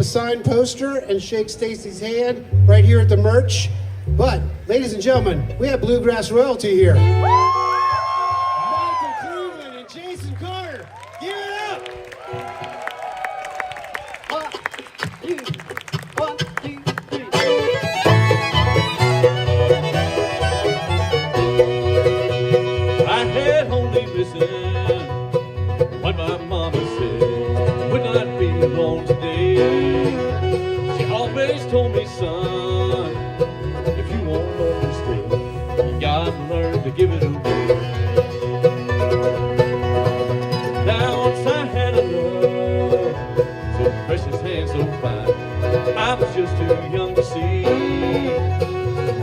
a signed poster and shake Stacy's hand right here at the merch. But, ladies and gentlemen, we have Bluegrass Royalty here. Michael Cleveland and Jason Carter. Give it up! 1, 2, 1, 2, 3. I had only listened what my mama said would not be alone today. She always told me, son, if you want love to stay, you gotta learn to give it away. Now once I had a love so precious and so fine, I was just too young to see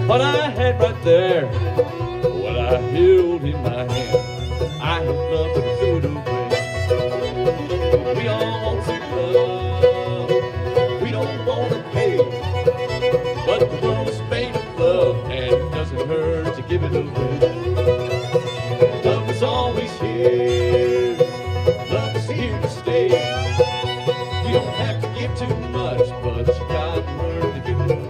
what I had right there, what I held in my hand. I had love to threw it away. We all want some love, we don't want to pay, but the world's made of love and it doesn't hurt to give it away. Love is always here, love is here to stay. You don't have to give too much, but you gotta learn to give it away.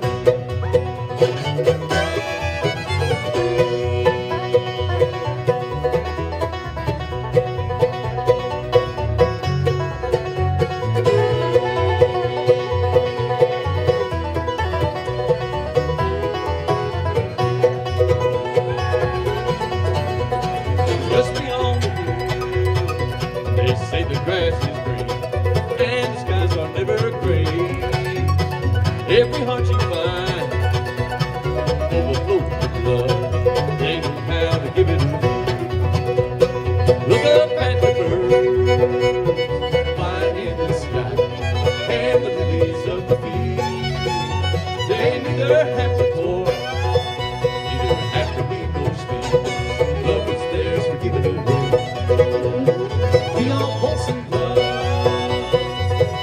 Just beyond the hill, they say the grass is green and the skies are never gray. Every heart you find overflows with love. They know how to give it away. Look up at the birds flying in the sky and the lilies of the field. They neither have to pour, neither have to be no steal. Love is theirs for giving it away. We all want some love,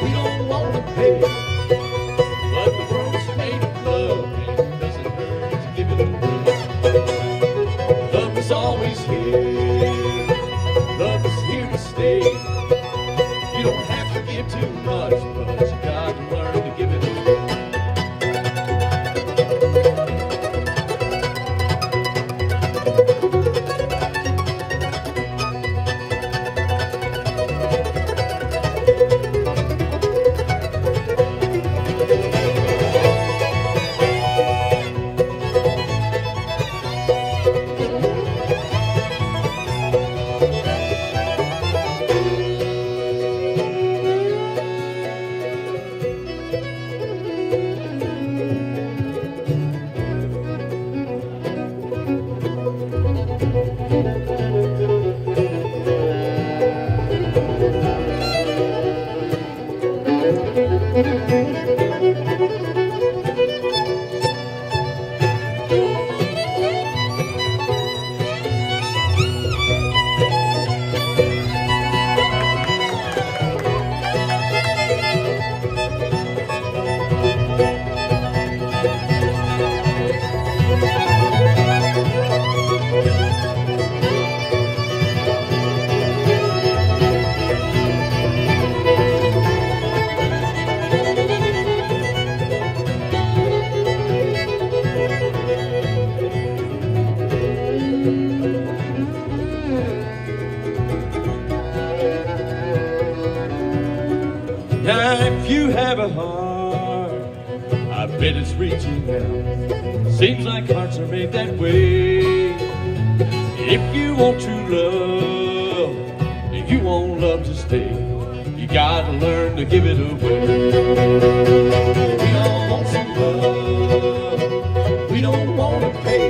we don't want to pay, but the world's made of love and it doesn't hurt to give it away. Love is always here, love is here to stay. You don't have to give too much, but you gotta learn to give it away. Now if you have a heart, I bet it's reaching out. Seems like hearts are made that way. If you want true love, and you want love to stay, you gotta learn to give it away. We all want some love, we don't want to pay,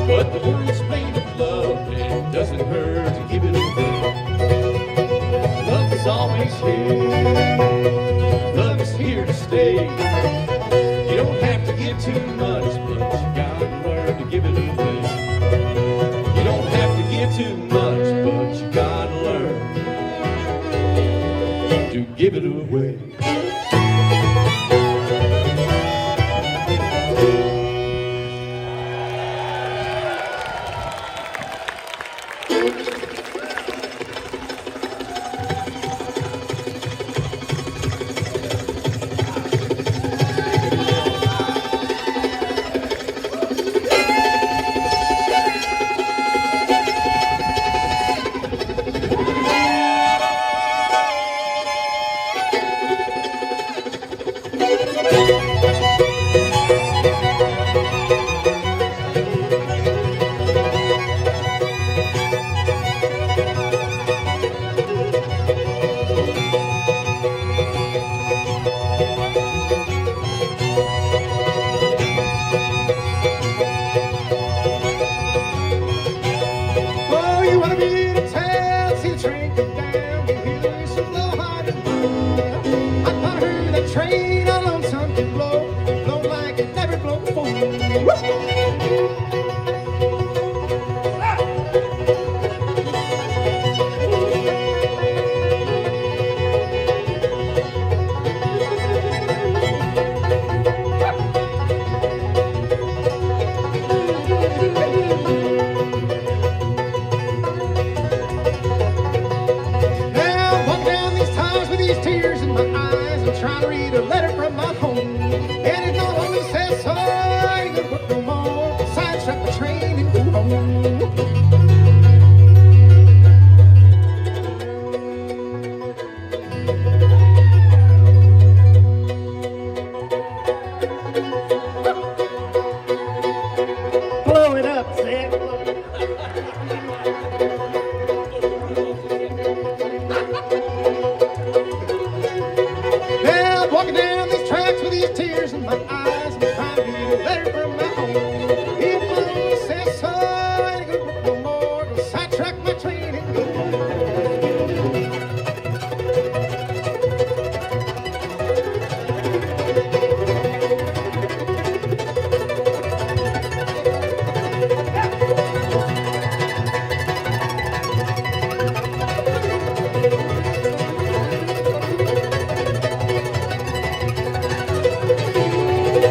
but the world's made of love and it doesn't hurt to give it away. Love is always here, love is here to stay. You don't have to give too much, but you gotta learn to give it away. You don't have to give too much, but you gotta learn to give it away. Oh, you wanna be in town, see the train come down, you hear the whistle blow hard and low. I thought I heard that train all on something blow like it never blow before. Now I'm walking down these times with these tears in my eyes. I'm trying to read a letter from my home. And it's not only says so, I ain't gonna work no more. Sidetrack the train and go home. Blow it up, Zach. Now I'm walking down these tracks with these tears in my eyes. I'm trying to read a letter from my home. If my only says so, I ain't gonna work no more. Gonna sidetrack my train and go home.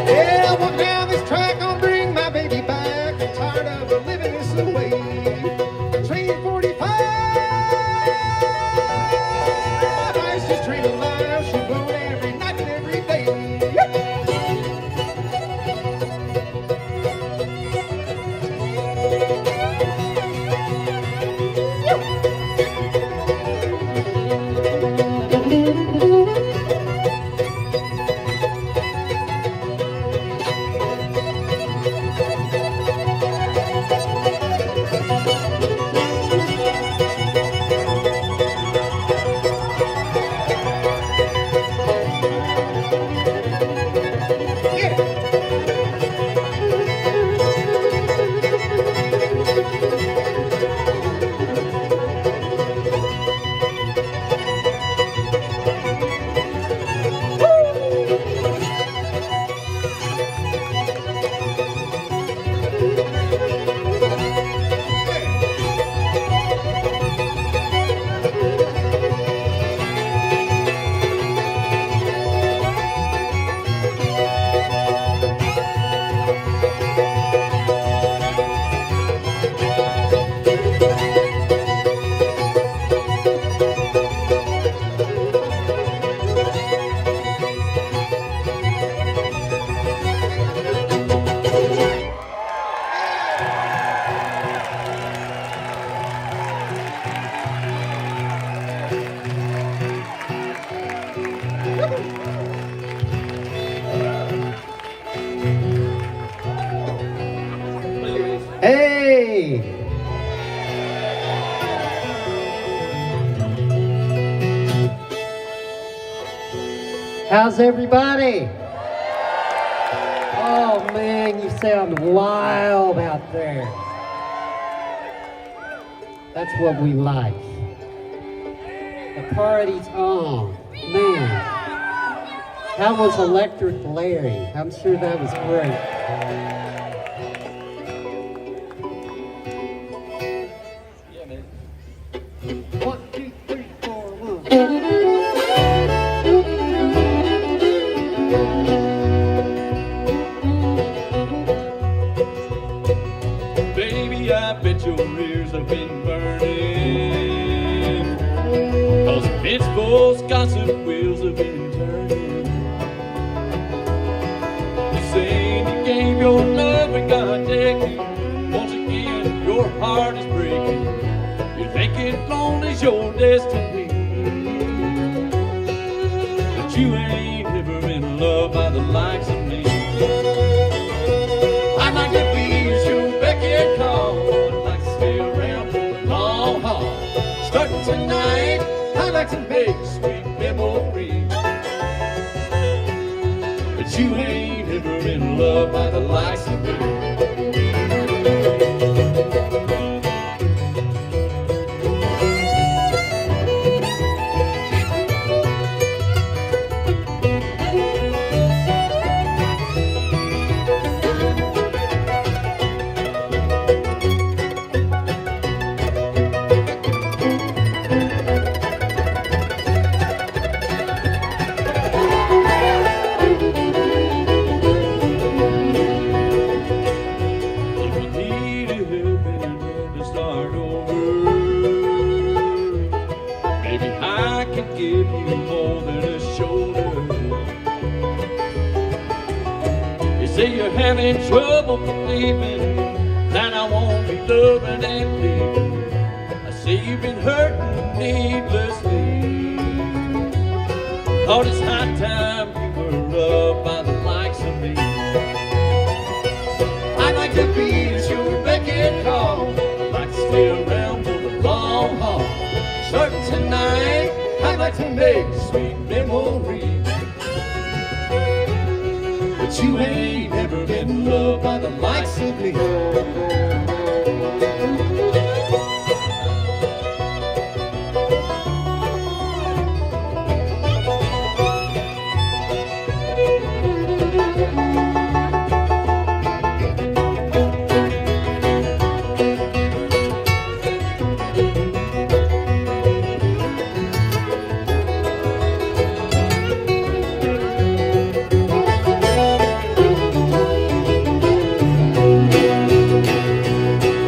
Yeah, I walk down this track, I'll bring my baby back. I'm tired of living this way. Train 45, fastest train alive. She's blown every night and every day. Hey! How's everybody? Oh man, you sound wild out there. That's what we like. The party's on. Man. That was Electric Larry. I'm sure that was great. Yeah, man. 1, 2, 3, 4, 1. Baby, I bet your ears have been burning, 'cause Pittsburgh's gossip wheels have been turning. You say you gave your love and God take you. Once again, your heart is breaking. You're thinking lonely's your destiny, but you ain't never been loved by the likes of me. like to make sweet memories. But you ain't ever in love by the likes of me. If you need a helping hand to start over, maybe I can give you more than a shoulder. You say you're having trouble believing that I won't be loving and leaving. I say you've been hurting needlessly. All this high time you were loved by the likes of me. I'd like to be at your beck and call. I'd like to stay around for the long haul. Starting tonight, I'd like to make sweet memories. But you ain't ever been loved by the likes of me.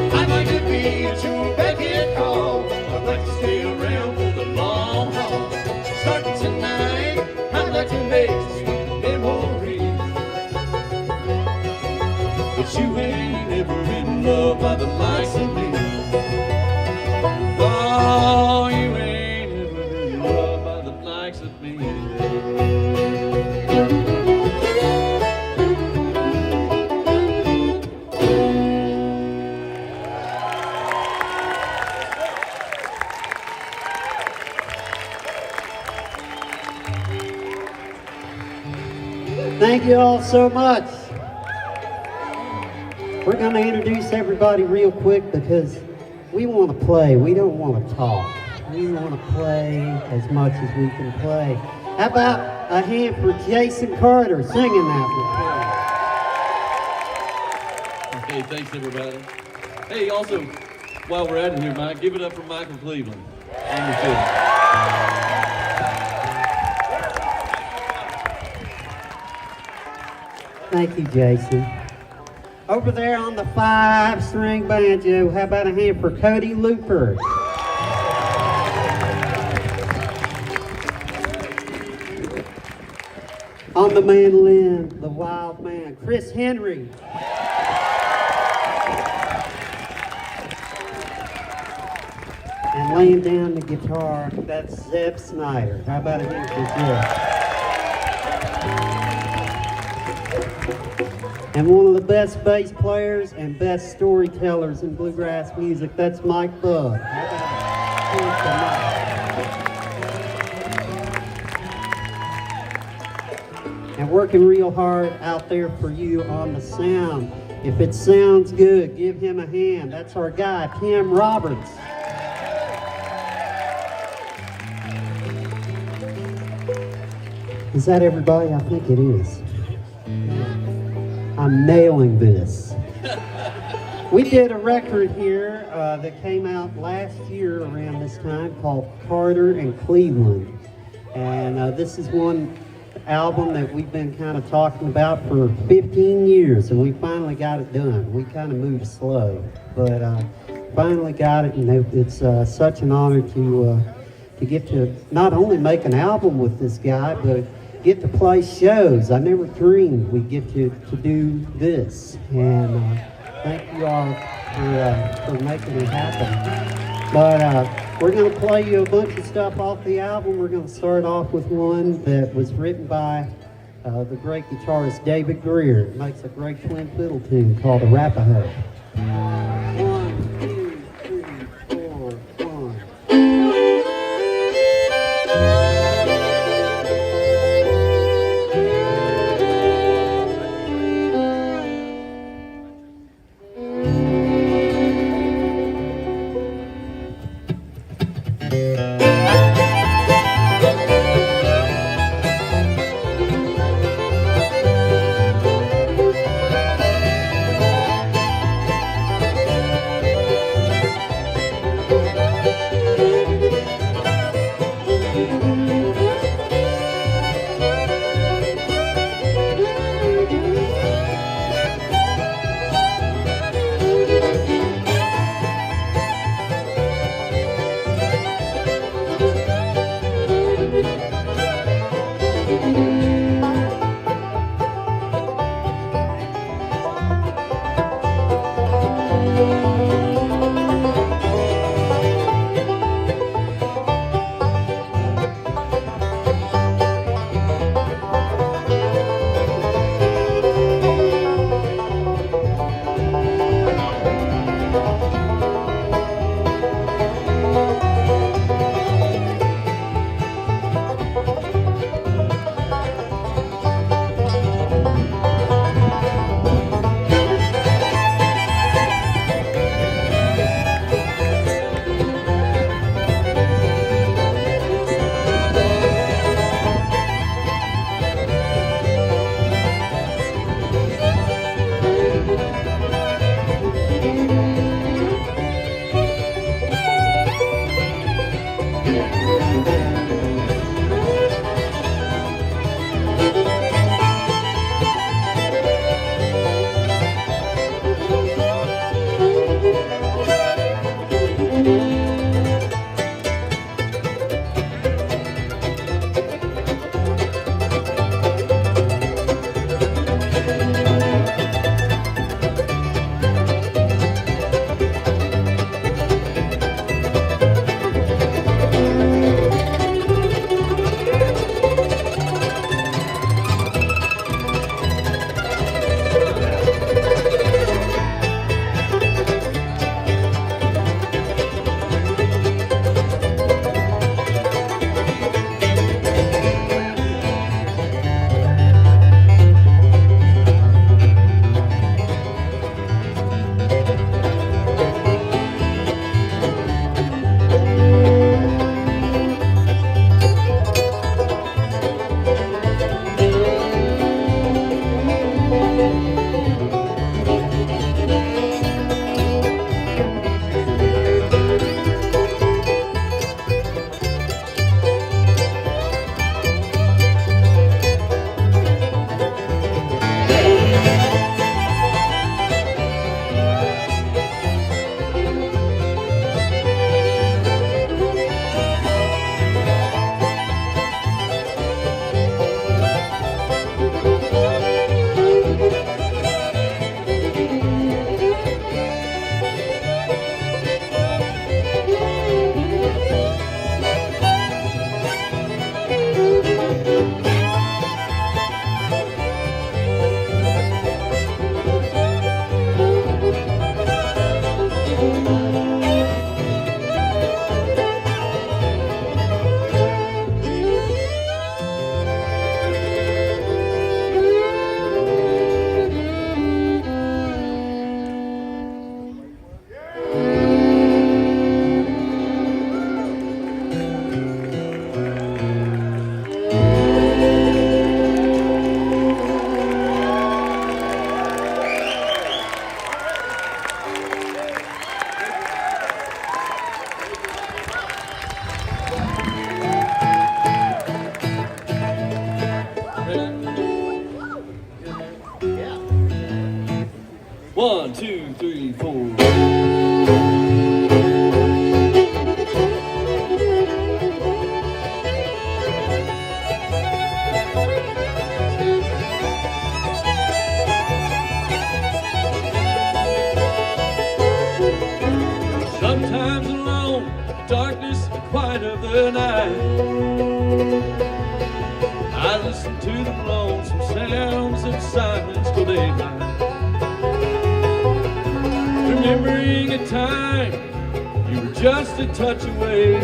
I'd like to be at your beck and call. I'd like to stay around for the long haul. Starting tonight, I'd like to make sweet memories. But you ain't ever in love by the likes of me. Oh, you ain't ever in love by the likes of me. Thank you all so much. We're going to introduce everybody real quick because we want to play. We don't want to talk. We want to play as much as we can play. How about a hand for Jason Carter singing that Okay, thanks everybody. Hey, also, while we're at it here, Mike, give it up for Michael Cleveland on the fiddle. Thank you, Jason. Over there on the 5-string banjo, how about a hand for Cody Looper? On the mandolin, the wild man, Chris Henry. And laying down the guitar, that's Zeb Snyder. How about a hand for Zeb? And one of the best bass players and best storytellers in bluegrass music, that's Mike Budd. And working real hard out there for you on the sound. If it sounds good, give him a hand. That's our guy, Tim Roberts. Is that everybody? I think it is. I'm nailing this. We did a record here that came out last year around this time called Carter and Cleveland. And this is one album that we've been kind of talking about for 15 years, and we finally got it done. We kind of moved slow, but finally got it, and it's such an honor to get to not only make an album with this guy, but get to play shows. I never dreamed we'd get to do this, and thank you all for making it happen. But we're going to play you a bunch of stuff off the album. We're going to start off with one that was written by the great guitarist David Greer. It makes a great twin fiddle tune called Arapaho. 1, 2, 3, 4, 1. 1, 2, 3, 4. Sometimes alone, darkness, the quiet of the night, I listen to the lonesome sounds of silence till daylight. Remembering a time you were just a touch away,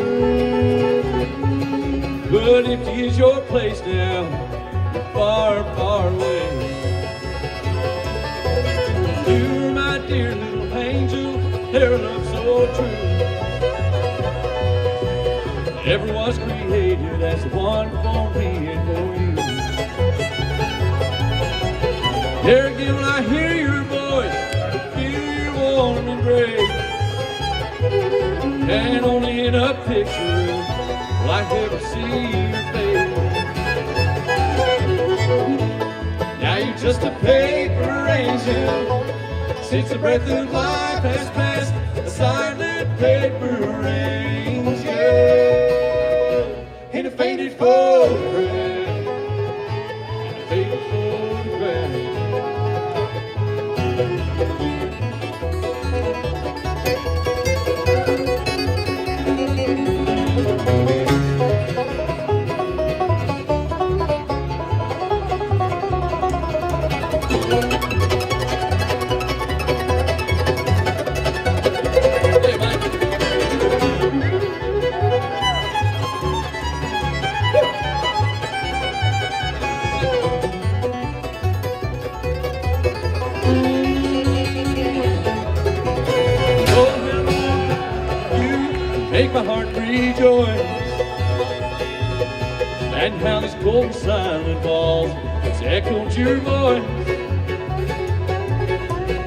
but empty is your place now, you're far, far away. You were my dear little angel, their love so true. Never was created as the one for me and for you. There again when I hear your voice, feel your warm embrace, and only in a picture will I ever see your face. Now you're just a paper angel, since the breath of life has passed, a silent paper angel in a faded photograph, in a faded photograph. Make my heart rejoice, and how this cold and silent walls has echoed your voice.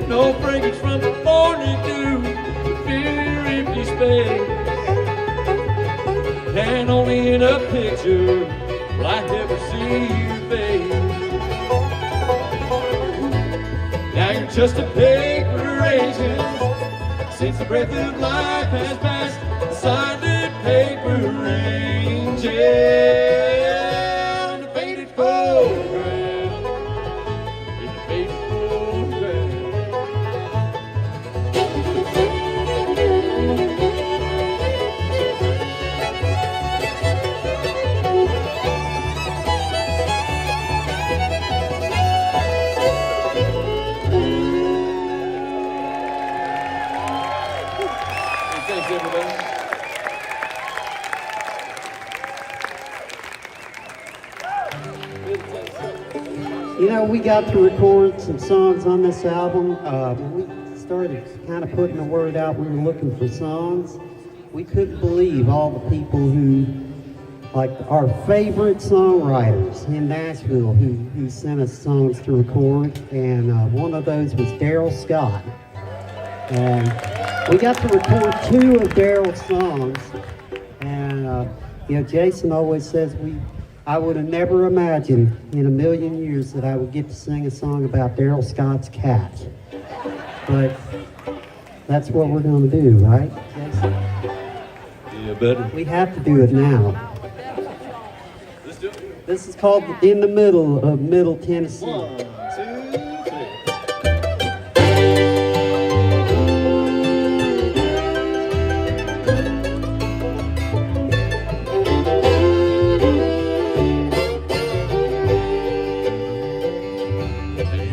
No fragrance from the morning dew, fill your empty space, and only in a picture will I ever see your face. Now you're just a paper angel, since the breath of life has passed, a silent paper angel in a faded photograph, in a faded photograph. Thanks, everybody. You know, we got to record some songs on this album. When we started kind of putting the word out, we were looking for songs. We couldn't believe all the people who, like our favorite songwriters in Nashville, who sent us songs to record. And one of those was Daryl Scott. And we got to record 2 of Daryl's songs. And, you know, Jason always says I would have never imagined in a million years that I would get to sing a song about Daryl Scott's cat. But that's what we're going to do, right, Jason? Yeah, better. We have to do it now. Let's do it. This is called In the Middle of Middle Tennessee. 1, 2, 3.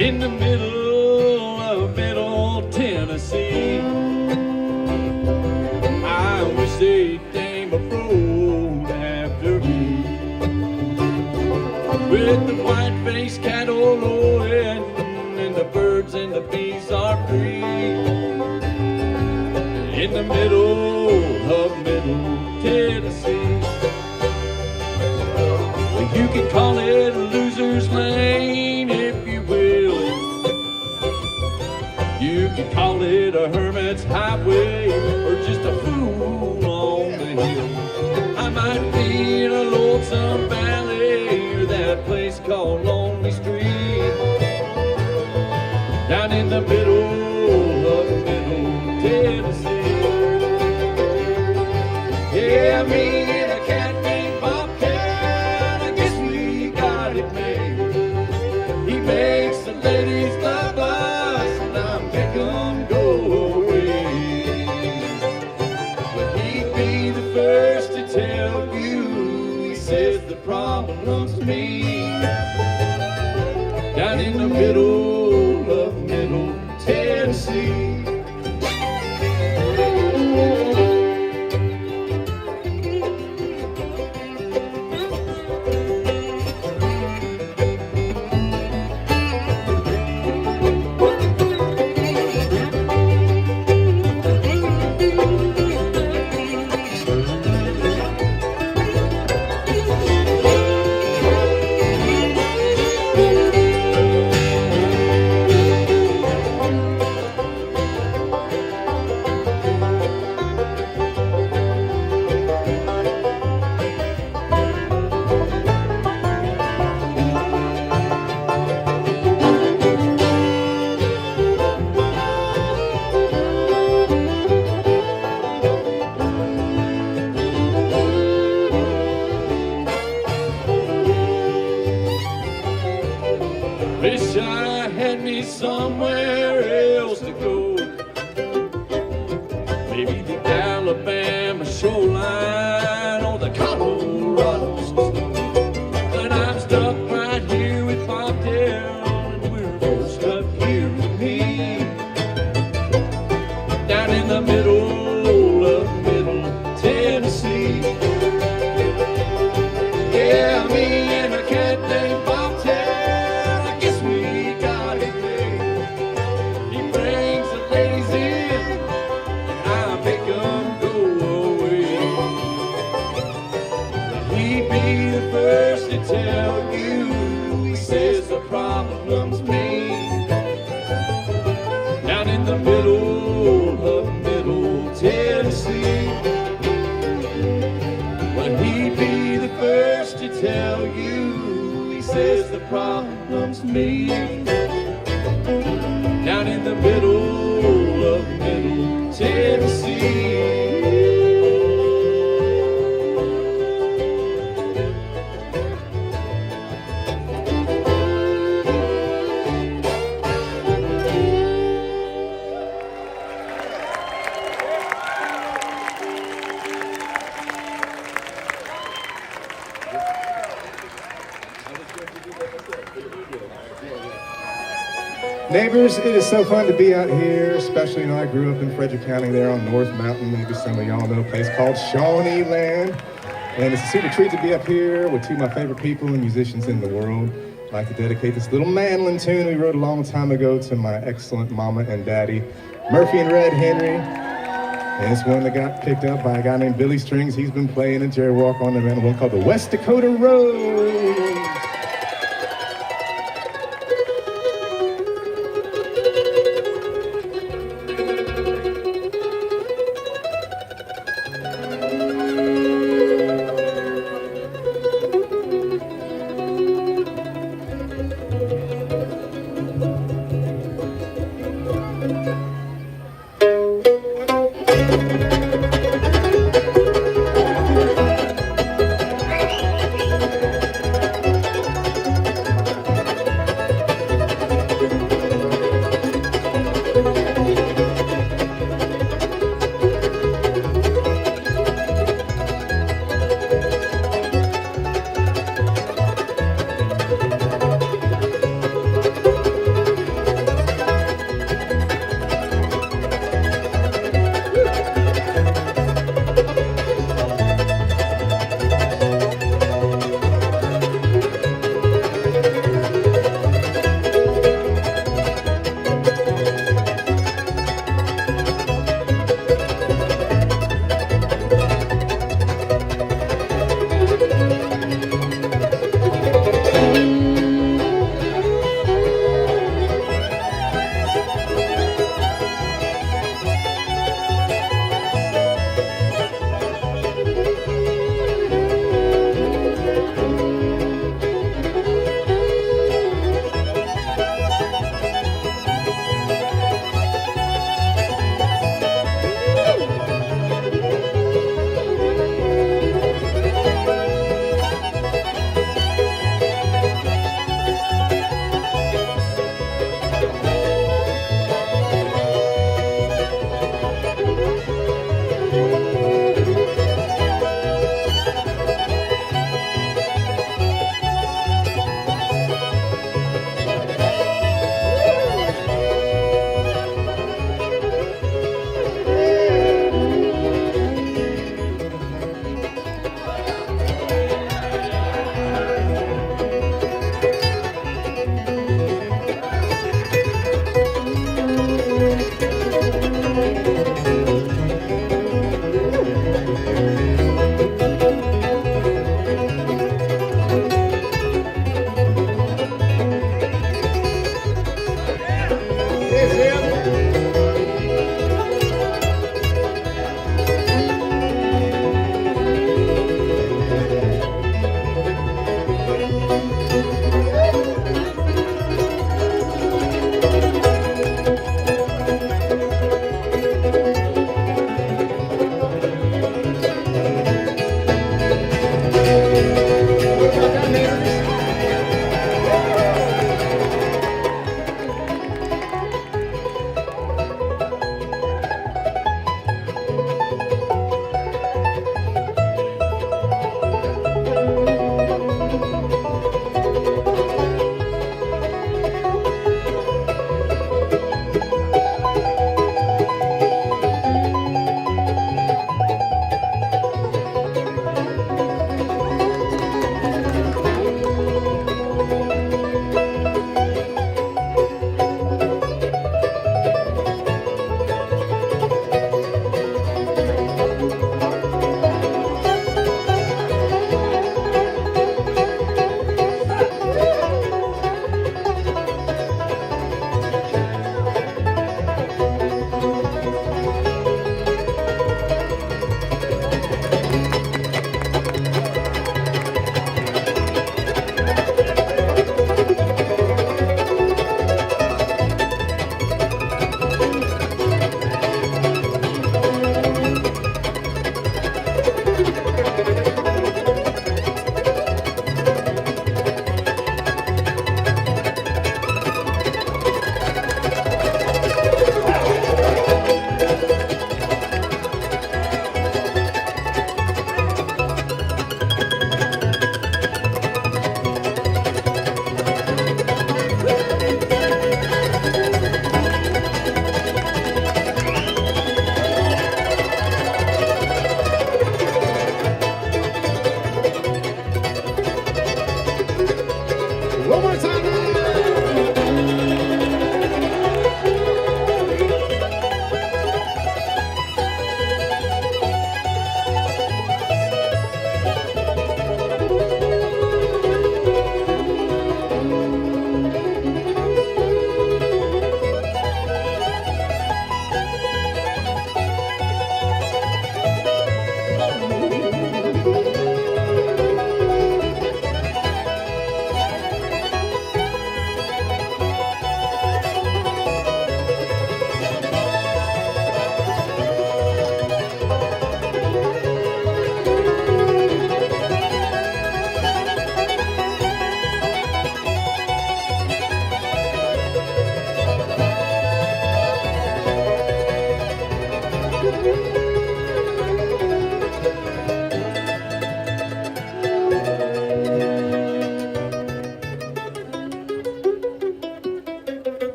In the middle of Middle Tennessee, I wish they'd name a road after me, with the white-faced cattle lowing and the birds and the bees are free. In the middle of Middle Tennessee, you can call it a loser's lane if you will. You can call it a hermit's highway or just a fool on the hill. I might be in a lonesome valley or that place called lonely street down in the middle of middle Tennessee. Yeah, me and a cat named Bobcat, I guess we got it made. He makes the ladies love us, and I make them go away. But he'd be the first to tell you, he says the problem's me. Down in the middle of middle Tennessee. Wish I had me somewhere else to go. Maybe the Alabama shoreline or the Colorado snow. But I'm stuck right here with Bobtail, and we're both stuck here with me. Down in the middle of middle Tennessee. Yeah, me and a cat named Bobtail, first to tell you, he says the problem's me. Down in the middle of middle Tennessee. When he'd be the first to tell you, he says the problem's me. Down in the middle of middle Tennessee. Neighbors, it is so fun to be out here, especially, I grew up in Frederick County there on North Mountain. Maybe some of y'all know a place called Shawnee Land. And it's a super treat to be up here with two of my favorite people and musicians in the world. I'd like to dedicate this little mandolin tune we wrote a long time ago to my excellent mama and daddy, Murphy and Red Henry. And it's one that got picked up by a guy named Billy Strings. He's been playing in Jerry Walk on the band, one called the West Dakota Road.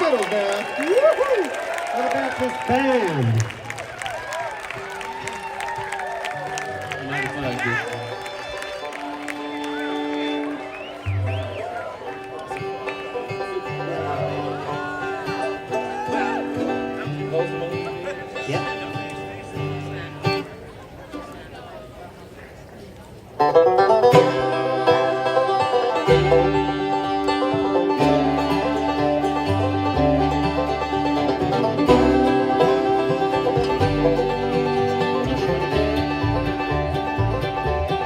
fiddle, Beth. What about this band? 95 good. Yep.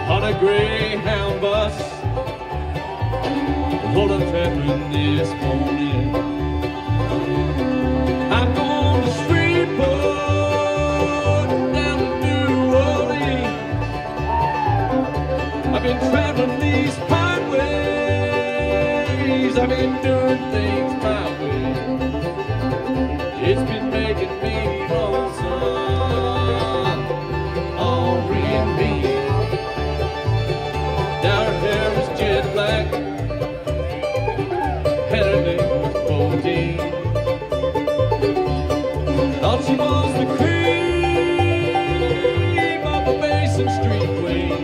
On a Greyhound bus, hold on traveling this morning. I'm going to Shreveport, down to New Orleans. I've been traveling these highways, I've been doing things my way. It's been making me lonesome, already. Down there was jet black, and her name was Bodine. Thought she was the cream of a Basin Street queen.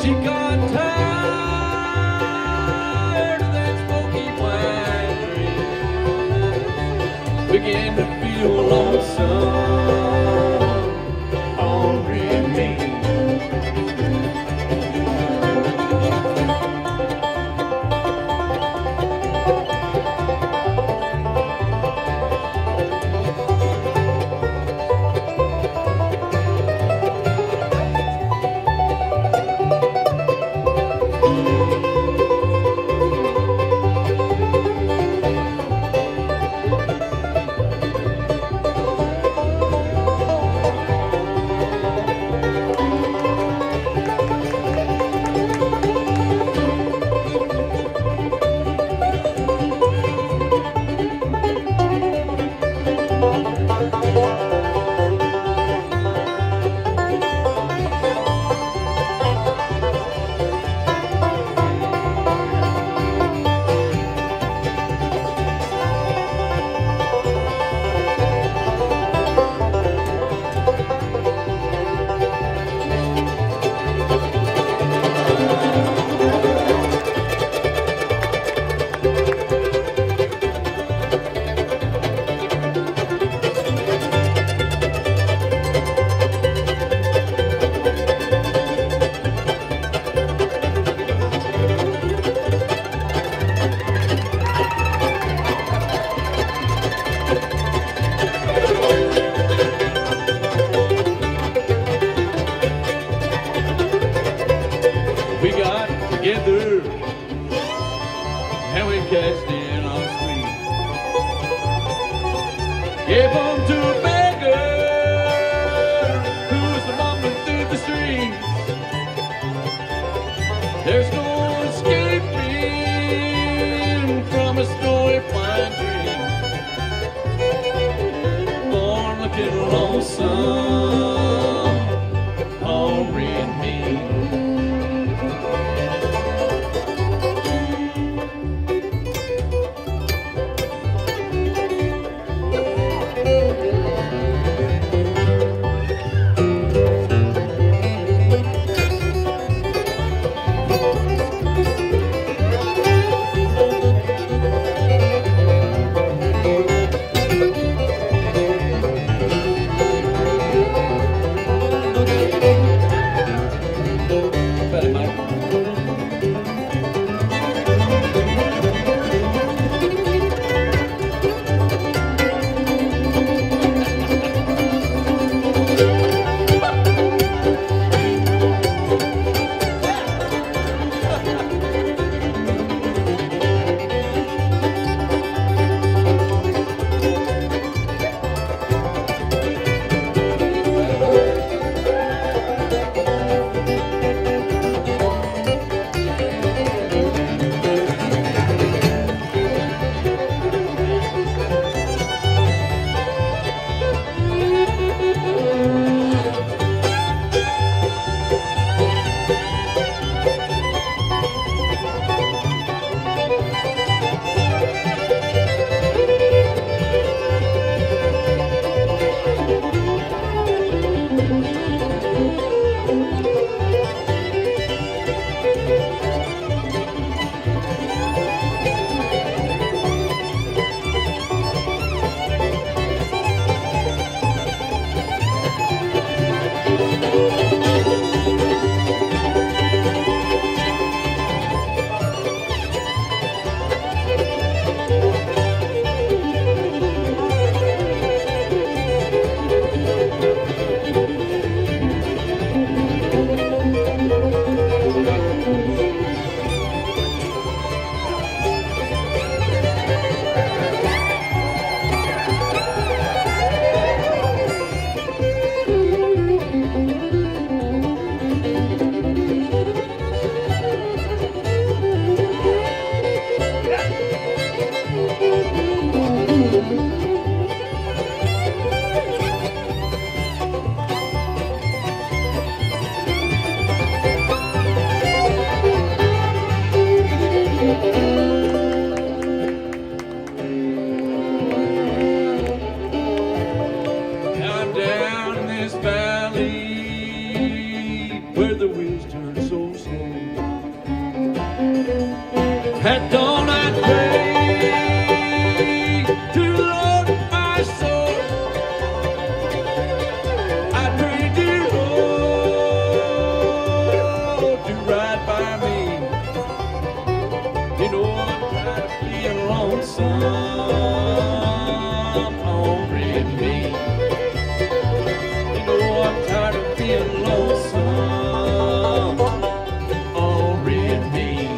She got tired of that smoky wine drink, began to feel lonesome, already. We got together and we cashed in on sweet. Gave them to a beggar who was mumbling through the streets. There's no escaping from a snowy pine tree. Born looking lonesome, already. Now down in this valley where the wheels turn so slow, at dawn I pray to the Lord my soul. I pray, dear Lord, to ride by me. You know I'm tired of being lonesome on red meat. You know I'm tired of being lonesome on red meat.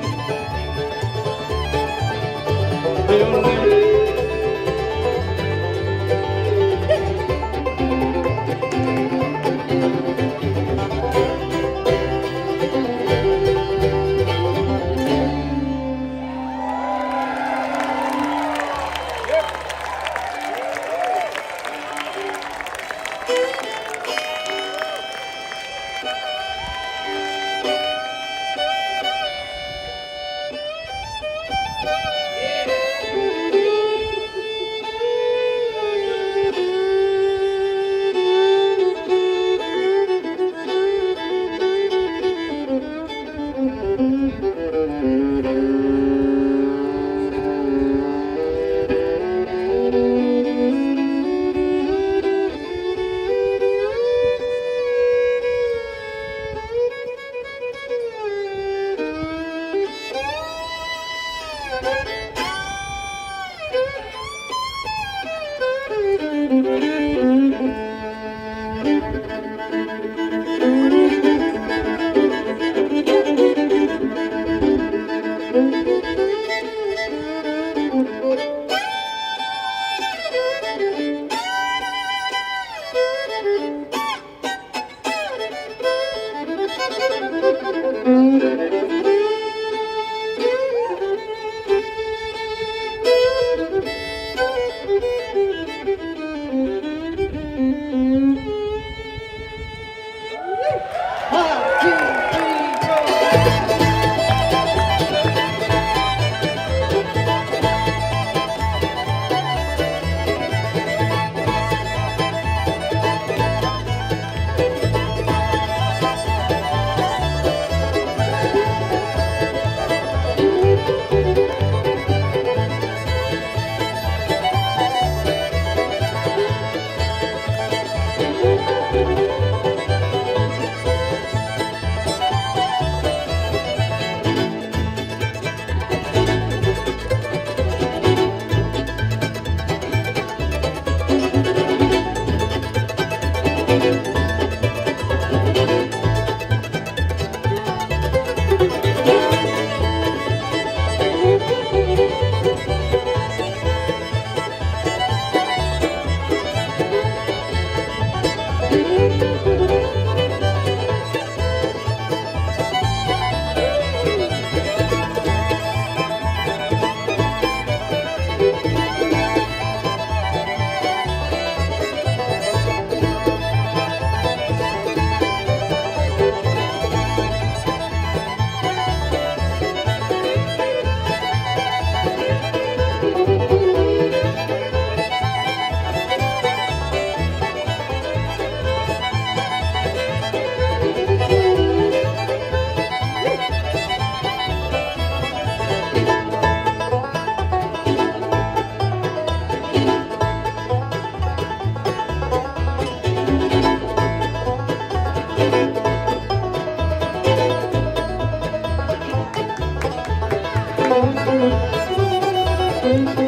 Thank you.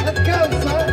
Let's go, son.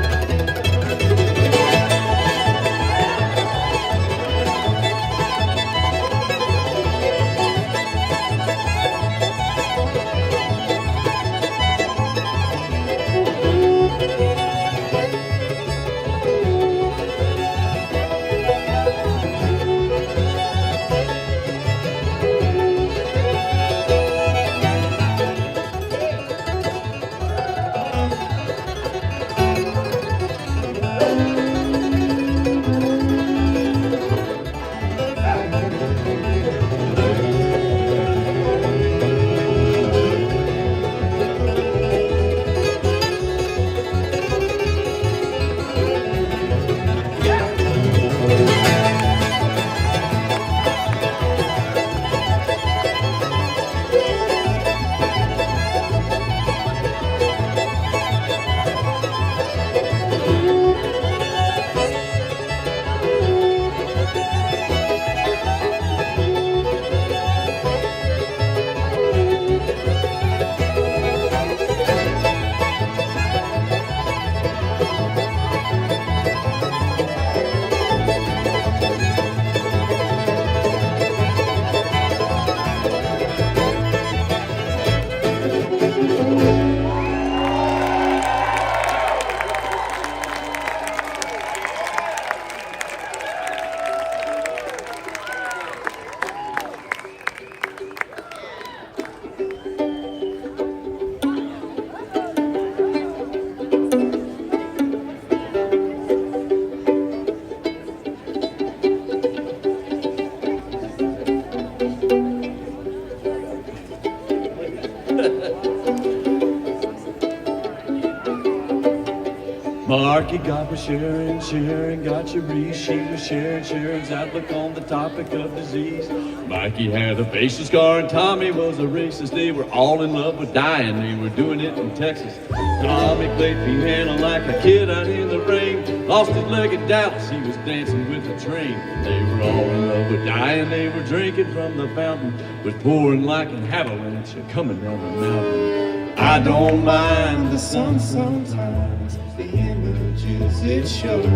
Marky got me sharing, sharing, got your breeze. She was sharing, sharing's outlook on the topic of disease. Mikey had a facial scar and Tommy was a racist. They were all in love with dying, they were doing it in Texas. Tommy played piano like a kid out in the rain. Lost his leg in Dallas, he was dancing with a train. They were all in love with dying, they were drinking from the fountain. Was pouring like an avalanche coming down the mountain. I don't mind the sun sometimes, the images it shows.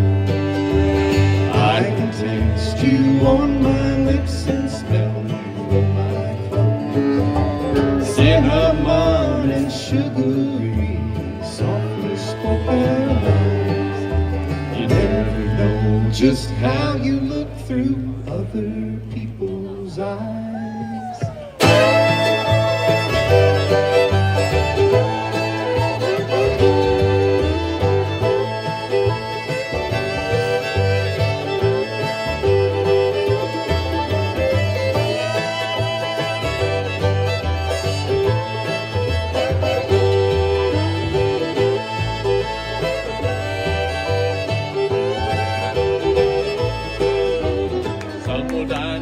I can taste you on my lips and smell you on my clothes. Cinnamon and sugary, softly spoken lines. You never know just how you look through other people's eyes.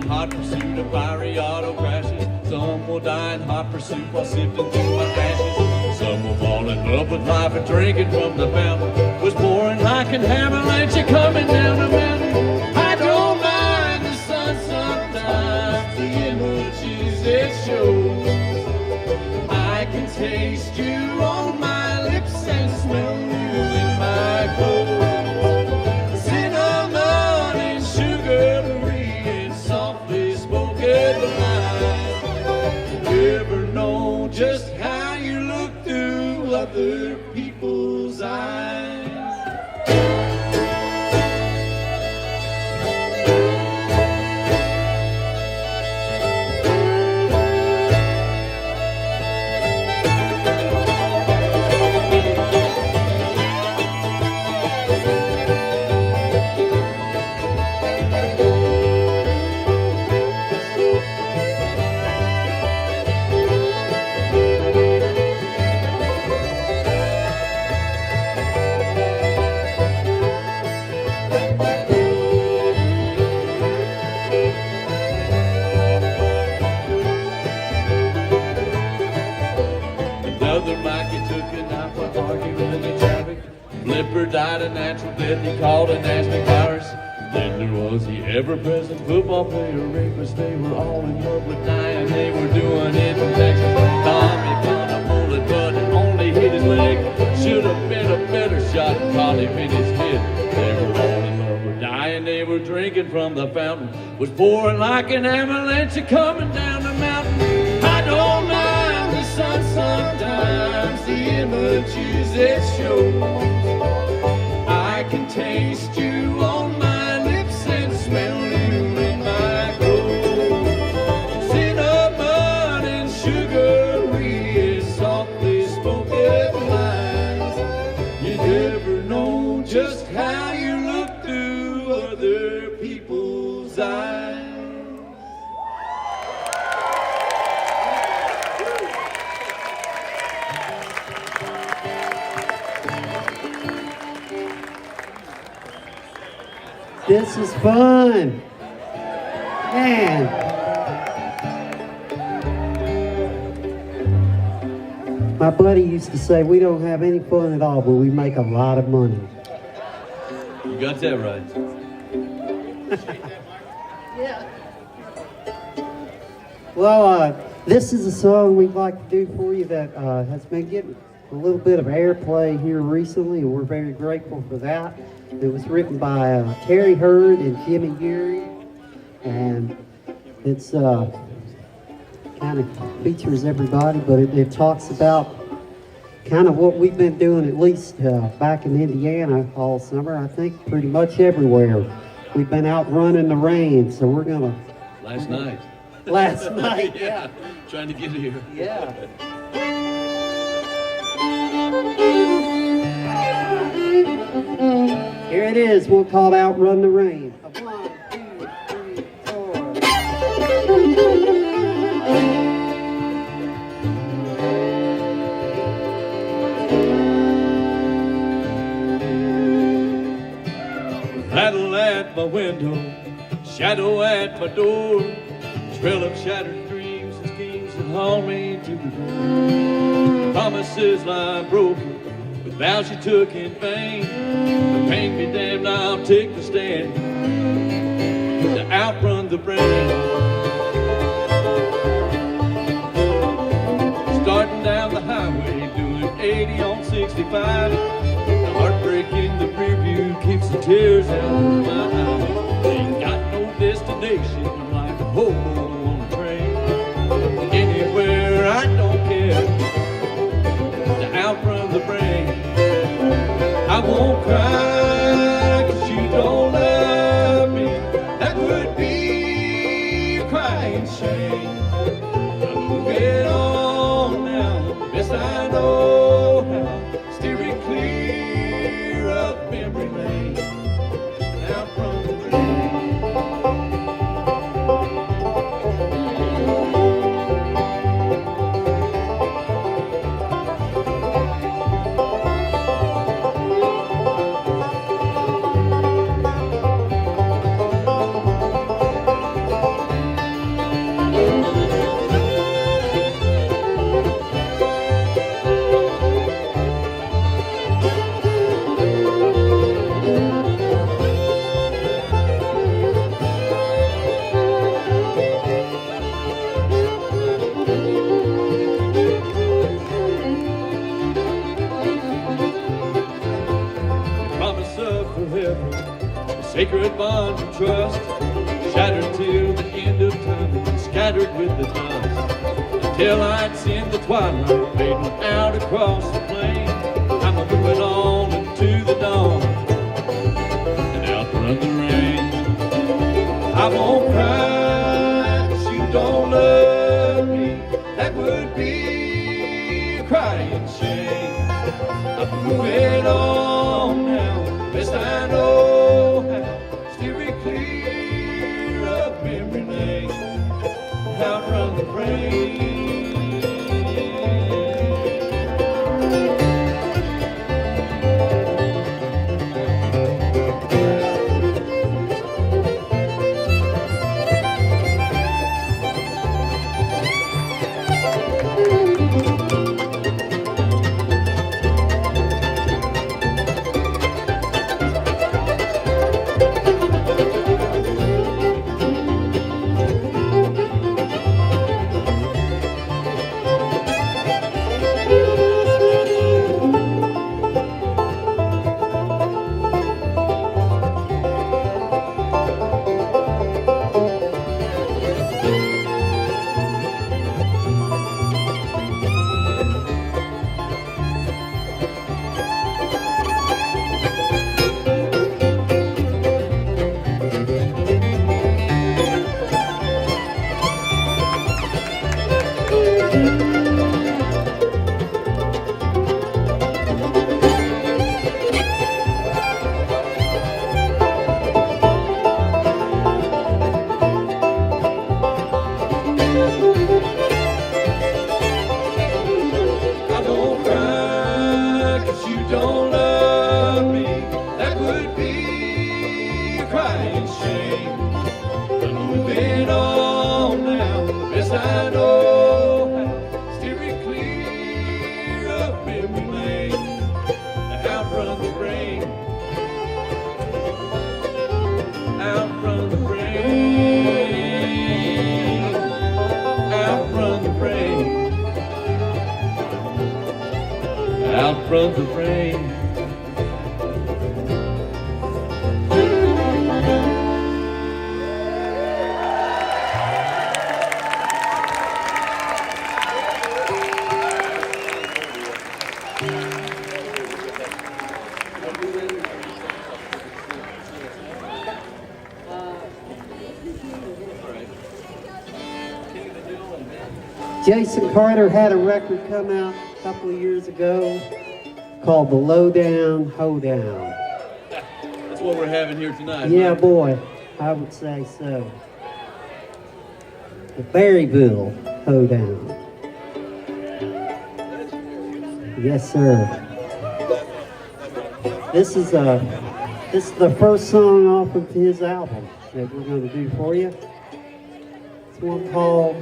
Hot pursuit of fiery auto crashes. Some will die in hot pursuit while sifting through my ashes. Some will fall in love with life and drinking from the fountain. Was pouring like an avalanche coming down the mountain. I don't mind the sun sometimes, the images it shows. I can taste you on my lips and smell you in my clothes. Cinnamon and sugary and softly spoken lines. You ever know just how you look through other people's eyes? Flipper died a natural death, he called a nasty virus. Then there was the ever-present football player rapist. They were all in love with dying. They were doing it in Texas. Tommy found a bullet, but it only hit his leg. Should have been a better shot and caught him in his head. They were all in love with dying. They were drinking from the fountain. Was pouring like an avalanche coming down the mountain. I don't mind the sun sometimes, the images it shows. I can taste you on my lips and smell you in my clothes. Cinnamon and sugary, softly spoken lines. You never know just how you look through other people's eyes. This is fun. Man. My buddy used to say we don't have any fun at all, but we make a lot of money. You got that right. Well, this is a song we'd like to do for you that has been getting a little bit of airplay here recently, and we're very grateful for that. It was written by Terry Hurd and Jimmy Geary, and it's kind of features everybody, but it talks about kind of what we've been doing, at least back in Indiana all summer. I think pretty much everywhere. We've been out running the rain, so we're gonna... Last night. Last night, yeah. Trying to get here. Yeah. Here it is, one called Outrun the Rain. 1, 2, 3, 4. Rattle at my window, shadow at my door, trail of shattered dreams and schemes that haul me to the door. Promises lie broken, but vows you took in vain. The pain be damned, I'll take the stand to outrun the brain. Starting down the highway, doing 80 on 65. The heartbreak in the rear view keeps the tears out of my eyes. Ain't got no destination, I'm like a hobo on a train. Anywhere, I don't care, to outrun the brain. I won't cry, 'cause you don't love me. That would be a crying shame. I'm moving on now, best I know how, steering clear of memory lane, out from the rain. Sacred bond of trust, shattered till the end of time, scattered with the dust. Until lights in the twilight fading out across the plain, I'm moving on into the dawn and outrun the rain. I won't cry, 'cause you don't love me. That would be a crying shame. I'm moving on now, best I know. Clear of memory lane, outrun the rain. rain. Outrun the rain. Outrun the rain. Outrun the rain. Jason Carter had a record come out a couple of years ago called The Lowdown Hoedown. That's what we're having here tonight. Yeah, right? boy, I would say so. The Berryville Hoedown. Yes, sir. This is the first song off of his album that we're going to do for you. It's one called,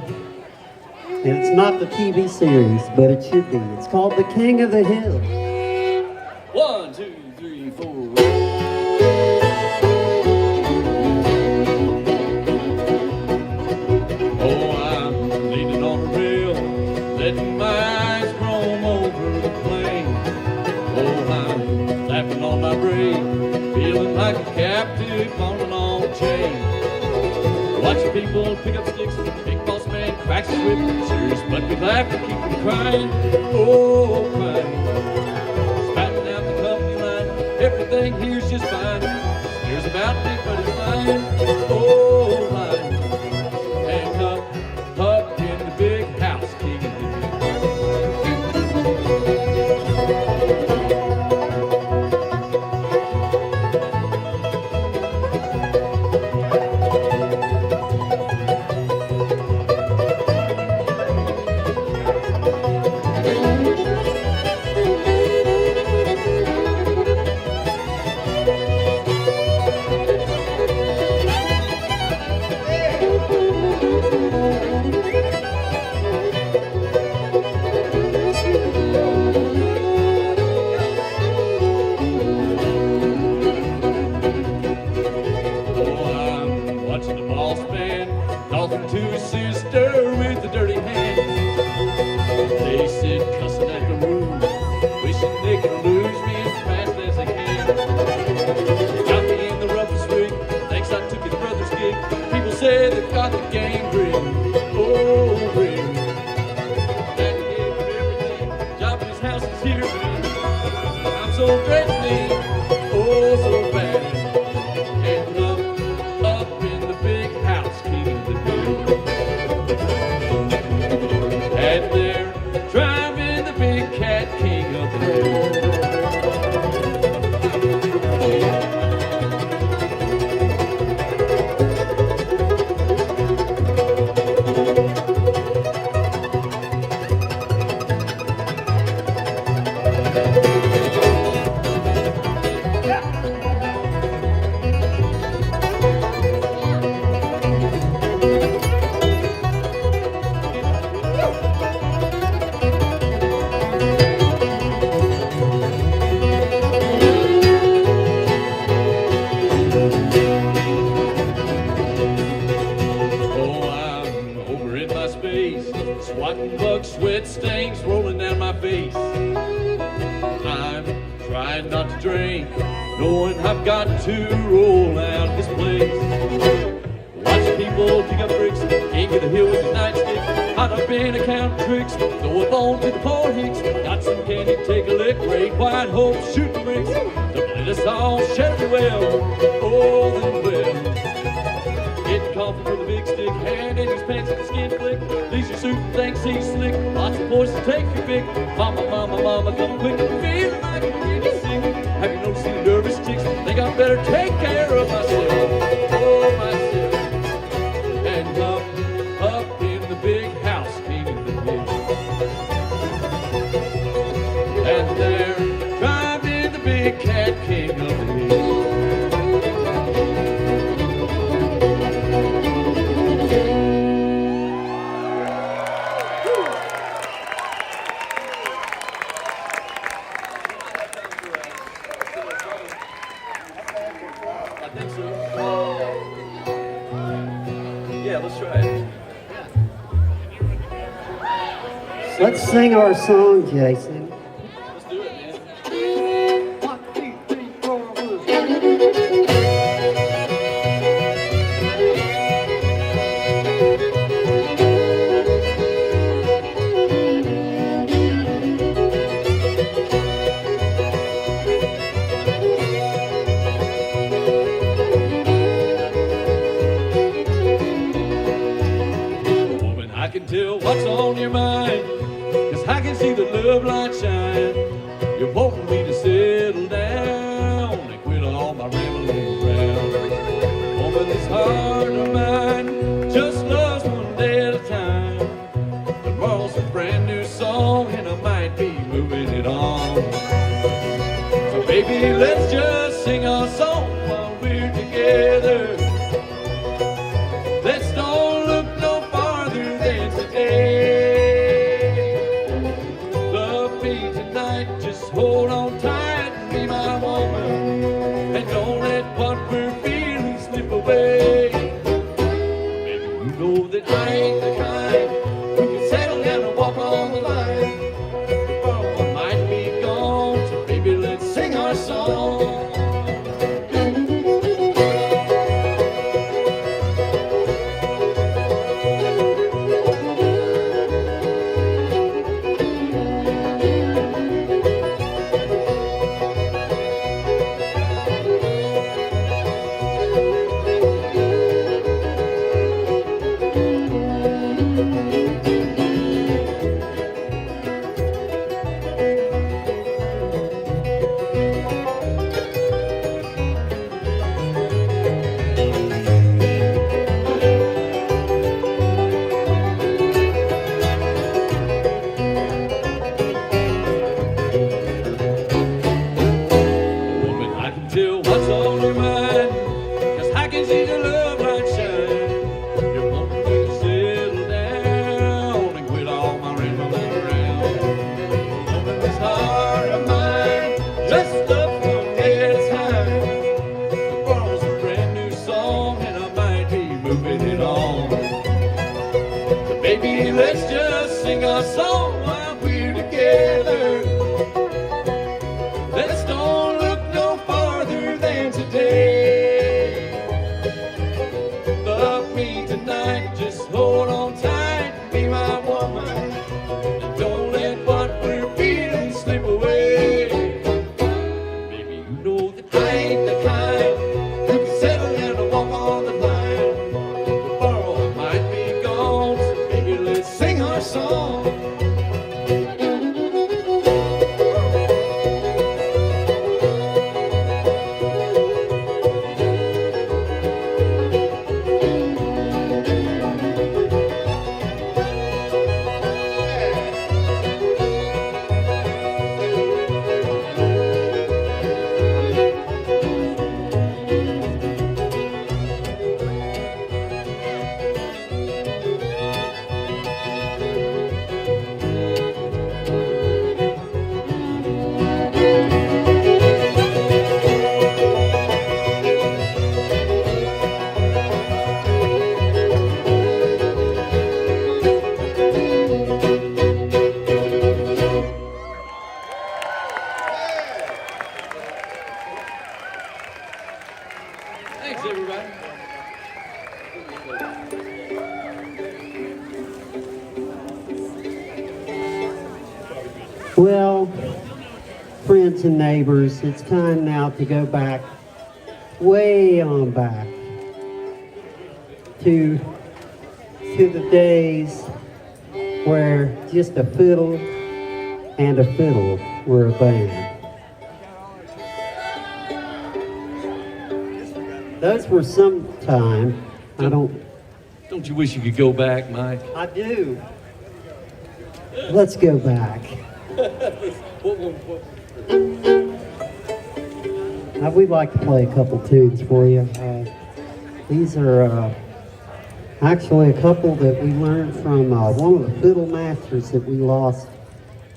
and it's not the TV series, but it should be. It's called The King of the Hill. 1, 2, 3, 4. Oh, I'm leaning on the rail, letting my eyes roam over the plain. Oh, I'm laughing on my brain, feeling like a captive on an old chain. Watching people pick up sticks, the big boss man cracks his whip. Serious but we laugh and keep from crying. Oh, crying. Spatting out the company line, everything here's just fine. Here's about me, but it's lying. Oh, lying. Handcuffed up in the big house, king of the to his sister with a dirty hand. They sit cussing at the room, wishing they could lose me as fast as they can. Got me in the roughest rig, thanks I took his brother's gig. People say they've got the game rigged, oh rigged. That gave him everything, job in his house is here, man. I'm so threatening, oh so bad. And up in the big house, king of the hill. And they're driving the big cat, king of the hill. Swatting bug sweat stains rolling down my face. I'm trying not to drink, knowing I've got to roll out this place. Watching people pick up bricks, king of the hill with a nightstick. Hot up in a count tricks, throw a bone to the poor hicks. Got some candy, take a lick, great white hope, shooting bricks. Don't let us all share the well, oh then well. Getting coffee for the big stick, hand in his pants and the skin flick. Leisure suit thinks he's slick, lots of boys to take your pick. Mama, mama, mama, come quick, I'm feeling like I'm getting sick. Have you noticed any nervous chicks? Think I better take care of myself, oh myself. And up in the big house, king of the hill. And there, driving the big cat, king of the hill. I think so. Yeah, let's try it. Let's sing our song, Jason. Let's do it, man. 1, 2, 3, 4, 1. Woman, I can tell what's on your mind, 'cause I can see the love light shine. You're wanting me to settle down and quit all my rambling around. Woman, this heart of mine just loves one day at a time. Tomorrow's a brand new song and I might be moving it on. So baby, let's just sing our song while we're together. Let's don't look no farther than today. Love me tonight, just hold on tight and be my woman. And don't let what we're feeling slip away. Baby, you know that I ain't the kind who can settle down and walk on the line. Tomorrow I might be gone, so baby, let's sing our song. Woman, I can tell what's on your mind, 'cause I can see the love light shine. You're wanting me to settle down and quit all my rambling around. Woman, this heart of mine just loves one day at a time. Tomorrow's a brand new song and I might be moving it on. So baby, let's just sing our song while we're together. Let's don't look no farther than today. Love me tonight, just hold on tight, be my woman. And don't let what we're feeling slip away. Baby, you know that I ain't the kind who can settle down and walk on the line. Tomorrow I might be gone, so baby, let's sing our song. Thanks, everybody. Well, friends and neighbors, it's time now to go back, way on back, to the days where just a fiddle and a fiddle were a band. Those were some time. Don't you wish you could go back, Mike? I do. Let's go back. We'd like to play a couple tunes for you. These are actually a couple that we learned from one of the fiddle masters that we lost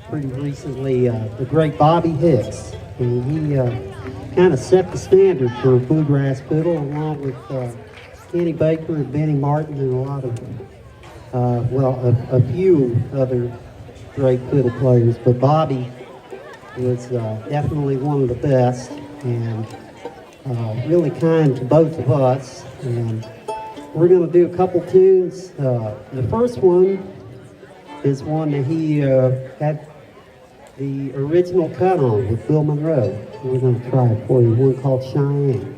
pretty recently, the great Bobby Hicks. And kind of set the standard for bluegrass fiddle, along with Kenny Baker and Benny Martin and a lot of, a few other great fiddle players. But Bobby was definitely one of the best, and really kind to both of us. And we're going to do a couple tunes. The first one is one that he had the original cut on with Bill Monroe. We're going to try it for you, one called Cheyenne.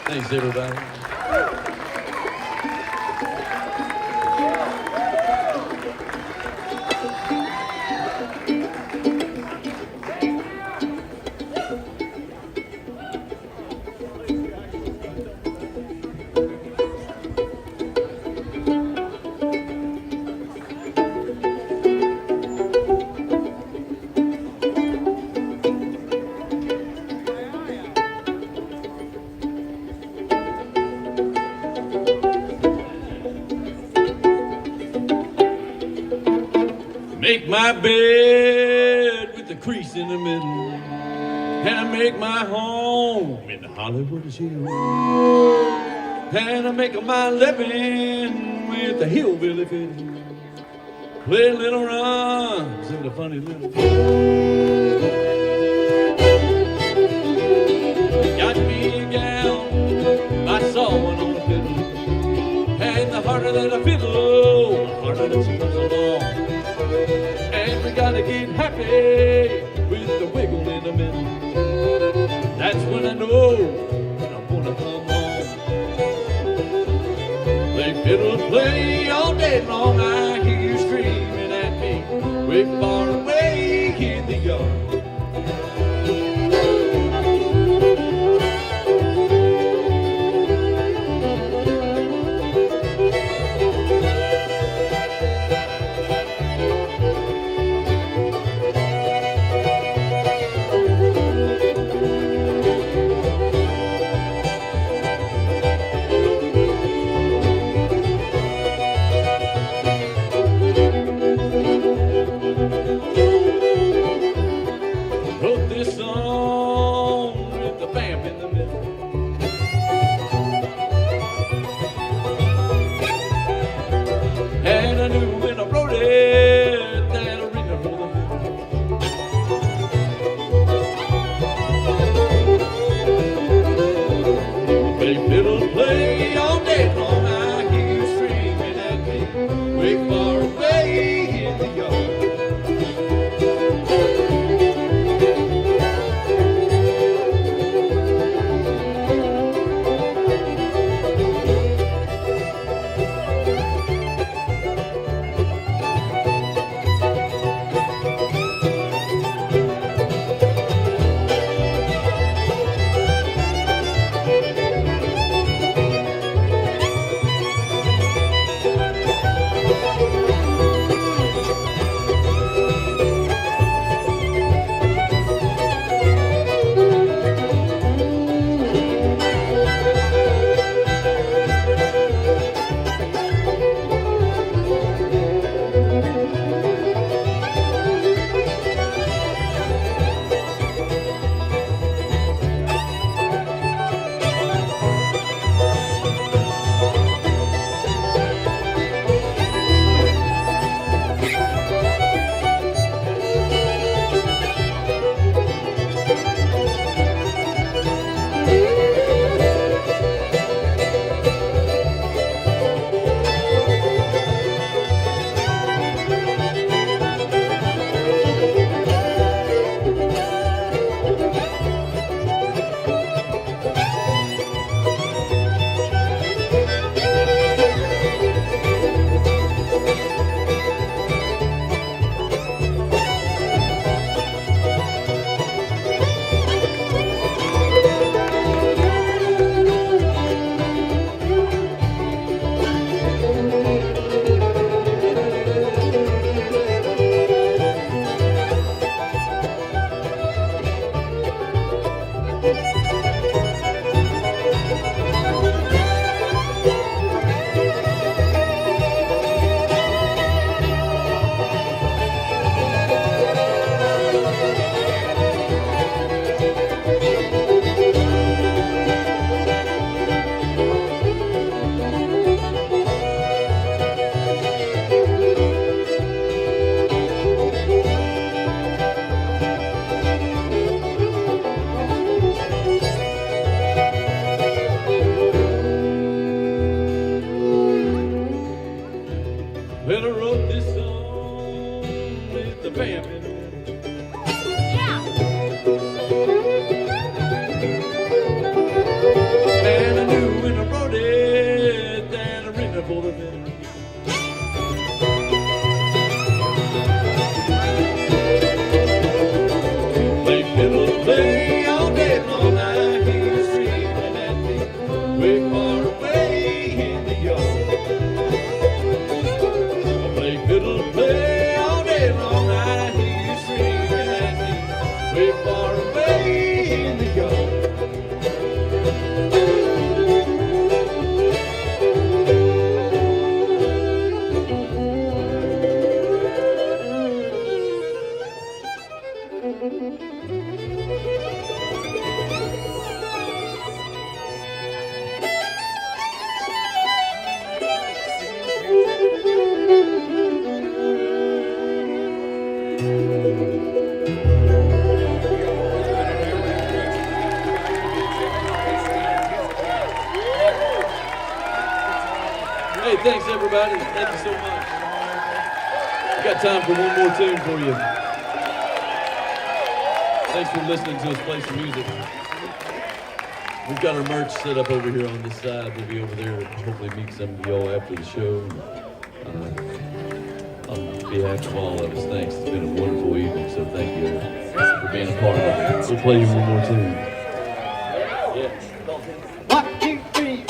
Thanks, everybody. Make my bed with the crease in the middle, and I make my home in the Hollywood Hills, and I make my living with the hillbilly fiddle, play little runs in the funny little fiddle. Got me a gal, I saw one on the fiddle, and the harder that I fiddle, the harder that she comes along. And we gotta get happy with the wiggle in the middle. That's when I know when I wanna come home. They fiddle play all day long. I hear you screaming at me way far away in the yard. way far away in the yard. I play fiddle, play all day long. I hear you singing at me, way far away in the yard. Hey, thanks everybody. Thank you so much. We got time for one more tune for you. Thanks for listening to us play some music. We've got our merch set up over here on this side. We'll be over there and hopefully meet some of y'all after the show. On behalf of all of us, thanks. It's been a wonderful evening, so thank you for being a part of it. We'll play you one more tune. Yeah. 1, 2, 3.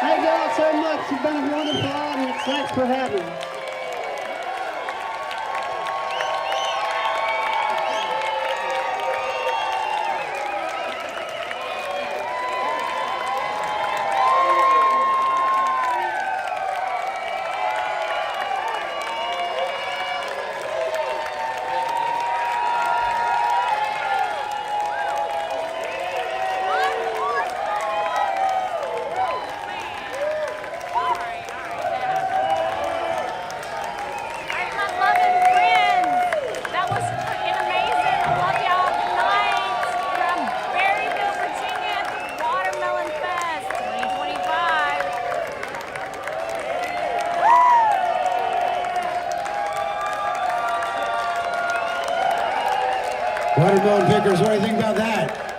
Thank y'all so much. You've been a wonderful audience. Thanks for having me. Watermelon pickers, what do you think about that?